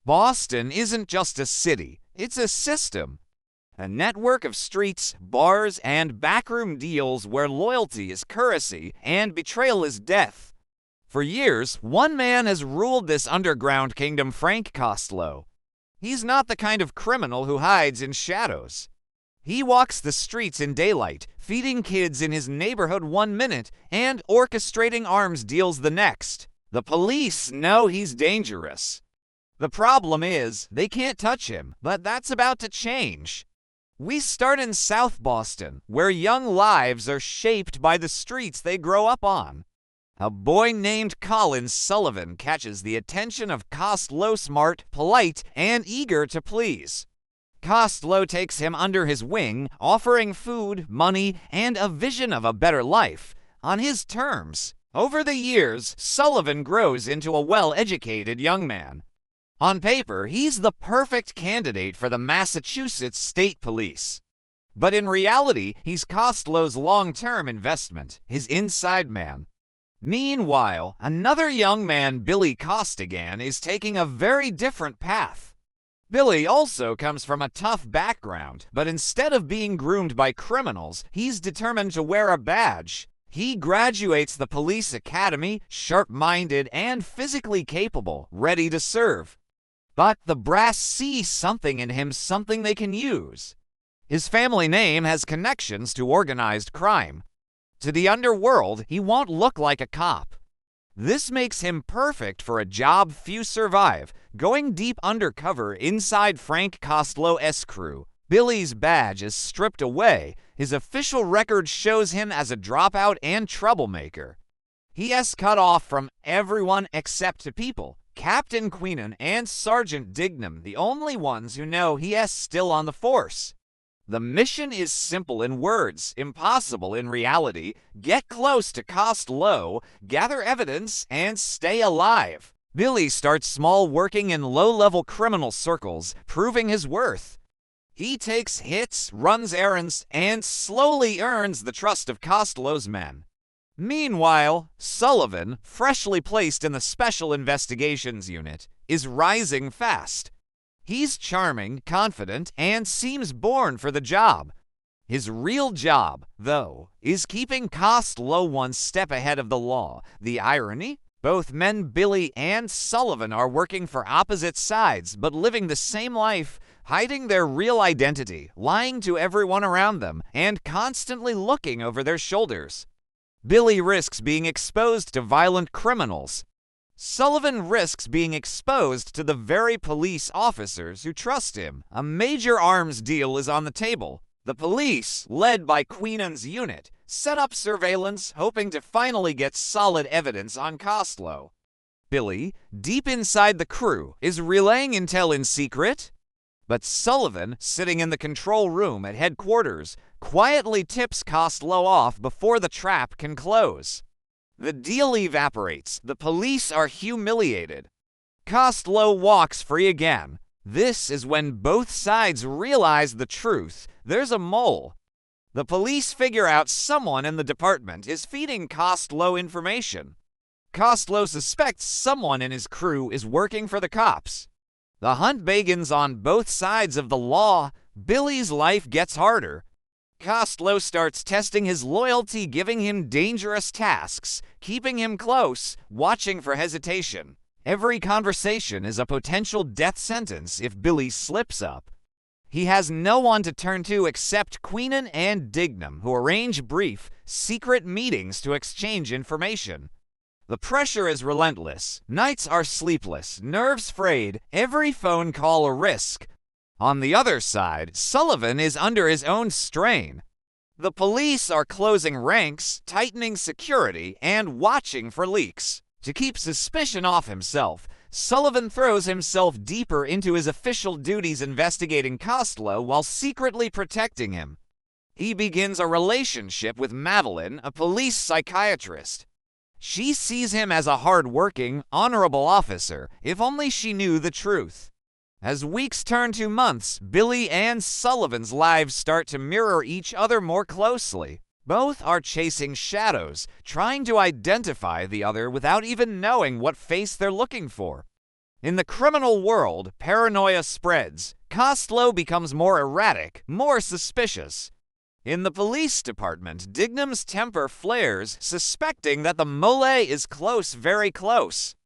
Boston isn't just a city, it's a system. A network of streets, bars, and backroom deals where loyalty is currency and betrayal is death. For years, one man has ruled this underground kingdom, Frank Costello. He's not the kind of criminal who hides in shadows. He walks the streets in daylight, feeding kids in his neighborhood 1 minute and orchestrating arms deals the next. The police know he's dangerous. The problem is, they can't touch him, but that's about to change. We start in South Boston, where young lives are shaped by the streets they grow up on. A boy named Colin Sullivan catches the attention of Costello, smart, polite, and eager to please. Costello takes him under his wing, offering food, money, and a vision of a better life, on his terms. Over the years, Sullivan grows into a well-educated young man. On paper, he's the perfect candidate for the Massachusetts State Police. But in reality, he's Costello's long-term investment, his inside man. Meanwhile, another young man, Billy Costigan, is taking a very different path. Billy also comes from a tough background, but instead of being groomed by criminals, he's determined to wear a badge. He graduates the police academy, sharp-minded and physically capable, ready to serve. But the brass see something in him, something they can use. His family name has connections to organized crime. To the underworld, he won't look like a cop. This makes him perfect for a job few survive, going deep undercover inside Frank Costello's crew. Billy's badge is stripped away. His official record shows him as a dropout and troublemaker. He is cut off from everyone except two people, Captain Queenan and Sergeant Dignam, the only ones who know he is still on the force. The mission is simple in words, impossible in reality. Get close to Costello, gather evidence, and stay alive. Billy starts small, working in low-level criminal circles, proving his worth. He takes hits, runs errands, and slowly earns the trust of Costello's men. Meanwhile, Sullivan, freshly placed in the Special Investigations Unit, is rising fast. He's charming, confident, and seems born for the job. His real job, though, is keeping Costello one step ahead of the law. The irony? Both men, Billy and Sullivan, are working for opposite sides, but living the same life, hiding their real identity, lying to everyone around them, and constantly looking over their shoulders. Billy risks being exposed to violent criminals. Sullivan risks being exposed to the very police officers who trust him. A major arms deal is on the table. The police, led by Queenan's unit, set up surveillance, hoping to finally get solid evidence on Costello. Billy, deep inside the crew, is relaying intel in secret. But Sullivan, sitting in the control room at headquarters, quietly tips Costello off before the trap can close. The deal evaporates. The police are humiliated. Costello walks free again. This is when both sides realize the truth. There's a mole. The police figure out someone in the department is feeding Costello information. Costello suspects someone in his crew is working for the cops. The hunt begins on both sides of the law. Billy's life gets harder. Costello starts testing his loyalty, giving him dangerous tasks, keeping him close, watching for hesitation. Every conversation is a potential death sentence if Billy slips up. He has no one to turn to except Queenan and Dignam, who arrange brief, secret meetings to exchange information. The pressure is relentless. Nights are sleepless, nerves frayed, every phone call a risk. On the other side, Sullivan is under his own strain. The police are closing ranks, tightening security, and watching for leaks. To keep suspicion off himself, Sullivan throws himself deeper into his official duties, investigating Costello while secretly protecting him. He begins a relationship with Madeline, a police psychiatrist. She sees him as a hard-working, honorable officer, if only she knew the truth. As weeks turn to months, Billy and Sullivan's lives start to mirror each other more closely. Both are chasing shadows, trying to identify the other without even knowing what face they're looking for. In the criminal world, paranoia spreads. Costello becomes more erratic, more suspicious. In the police department, Dignam's temper flares, suspecting that the mole is close, very close.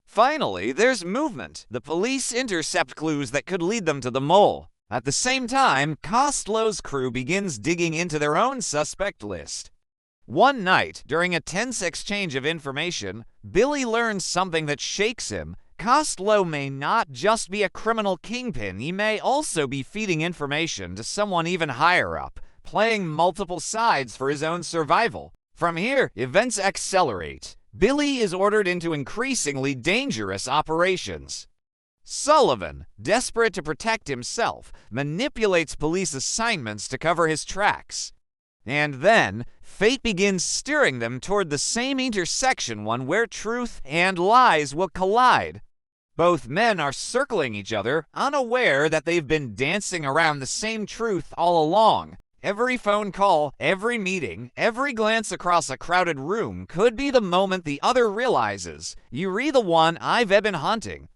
Finally, there's movement. The police intercept clues that could lead them to the mole. At the same time, Costello's crew begins digging into their own suspect list. One night, during a tense exchange of information, Billy learns something that shakes him. Costello may not just be a criminal kingpin, he may also be feeding information to someone even higher up, playing multiple sides for his own survival. From here, events accelerate. Billy is ordered into increasingly dangerous operations. Sullivan, desperate to protect himself, manipulates police assignments to cover his tracks. And then, fate begins steering them toward the same intersection, one where truth and lies will collide. Both men are circling each other, unaware that they've been dancing around the same truth all along. Every phone call, every meeting, every glance across a crowded room could be the moment the other realizes, "You're the one I've been hunting."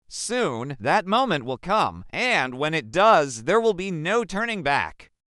Soon, that moment will come, and when it does, there will be no turning back.